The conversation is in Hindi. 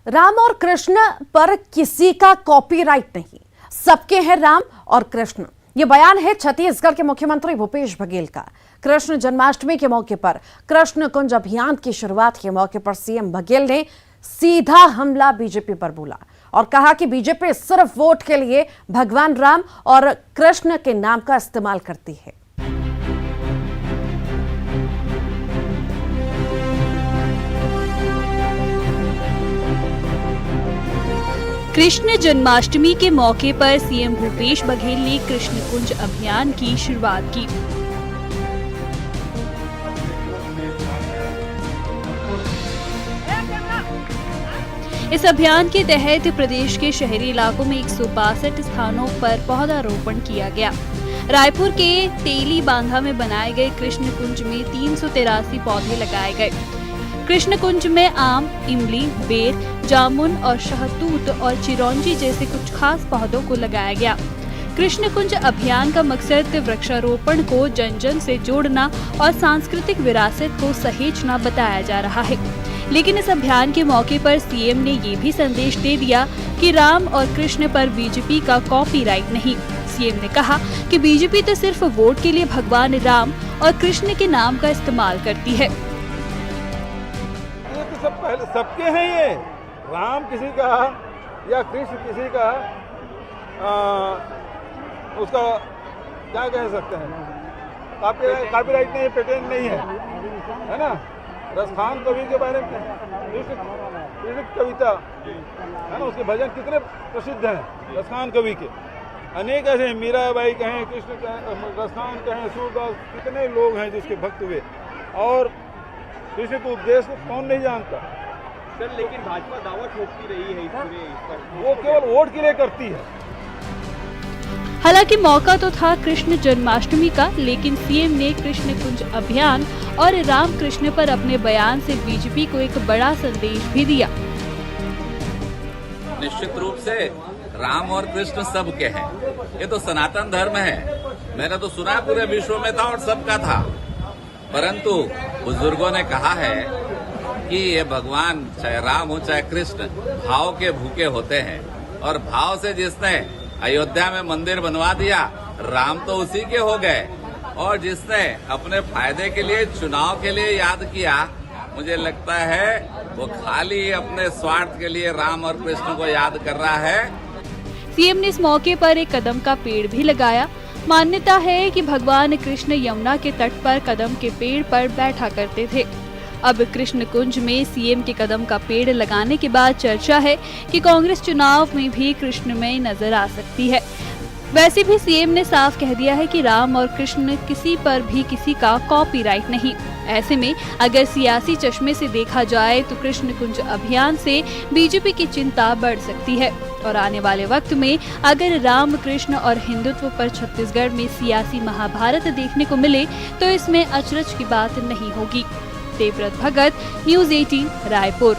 राम और कृष्ण पर किसी का कॉपीराइट नहीं, सबके हैं राम और कृष्ण। ये बयान है छत्तीसगढ़ के मुख्यमंत्री भूपेश बघेल का। कृष्ण जन्माष्टमी के मौके पर कृष्ण कुंज अभियान की शुरुआत के मौके पर सीएम बघेल ने सीधा हमला बीजेपी पर बोला और कहा कि बीजेपी सिर्फ वोट के लिए भगवान राम और कृष्ण के नाम का इस्तेमाल करती है। कृष्ण जन्माष्टमी के मौके पर सीएम भूपेश बघेल ने कृष्ण कुंज अभियान की शुरुआत की। इस अभियान के तहत प्रदेश के शहरी इलाकों में 162 स्थानों पर पौधारोपण किया गया। रायपुर के तेली बांधा में बनाए गए कृष्ण कुंज में 383 पौधे लगाए गए। कृष्ण कुंज में आम, इमली, बेर, जामुन और शहतूत और चिरौंजी जैसे कुछ खास पौधों को लगाया गया। कृष्ण कुंज अभियान का मकसद वृक्षारोपण को जन जन से जोड़ना और सांस्कृतिक विरासत को सहेजना बताया जा रहा है। लेकिन इस अभियान के मौके पर सीएम ने ये भी संदेश दे दिया कि राम और कृष्ण पर बीजेपी का कॉपीराइट नहीं। सीएम ने कहा कि बीजेपी तो सिर्फ वोट के लिए भगवान राम और कृष्ण के नाम का इस्तेमाल करती है। सब पहले सबके हैं, ये राम किसी का या कृष्ण किसी का उसका क्या कह सकते हैं, कॉपीराइट नहीं है, पेटेंट नहीं है ना। रसखान कवि के बारे में कृष्ण कविता है ना, उसके भजन कितने प्रसिद्ध हैं। रसखान कवि के अनेक ऐसे हैं, मीराबाई कहें, कृष्ण रसखान कहें, सूरदास, कितने लोग हैं जिसके भक्त हुए। और कृष्ण के उपदेश को कौन नहीं जानता सर। लेकिन भाजपा दावा ठोकती रही है इस पर, वो केवल वोट के लिए करती है। हालांकि मौका तो था कृष्ण जन्माष्टमी का, लेकिन सीएम ने कृष्ण कुंज अभियान और राम कृष्ण पर अपने बयान से बीजेपी को एक बड़ा संदेश भी दिया। निश्चित रूप से राम और कृष्ण सबके हैं, ये तो सनातन धर्म है। मैंने तो सुना पूरे विश्व में था और सबका था, परंतु बुजुर्गों ने कहा है कि ये भगवान चाहे राम हो चाहे कृष्ण भाव के भूखे होते हैं, और भाव से जिसने अयोध्या में मंदिर बनवा दिया राम तो उसी के हो गए, और जिसने अपने फायदे के लिए चुनाव के लिए याद किया, मुझे लगता है वो खाली अपने स्वार्थ के लिए राम और कृष्ण को याद कर रहा है। सीएम ने इस मौके पर एक कदम का पेड़ भी लगाया। मान्यता है कि भगवान कृष्ण यमुना के तट पर कदम के पेड़ पर बैठा करते थे। अब कृष्ण कुंज में सीएम के कदम का पेड़ लगाने के बाद चर्चा है कि कांग्रेस चुनाव में भी कृष्णमय नजर आ सकती है। वैसे भी सीएम ने साफ कह दिया है कि राम और कृष्ण किसी पर भी किसी का कॉपीराइट नहीं। ऐसे में अगर सियासी चश्मे से देखा जाए तो कृष्ण कुंज अभियान से बीजेपी की चिंता बढ़ सकती है, और आने वाले वक्त में अगर राम कृष्ण और हिंदुत्व पर छत्तीसगढ़ में सियासी महाभारत देखने को मिले तो इसमें अचरज की बात नहीं होगी। देवव्रत भगत, न्यूज़ 18, रायपुर।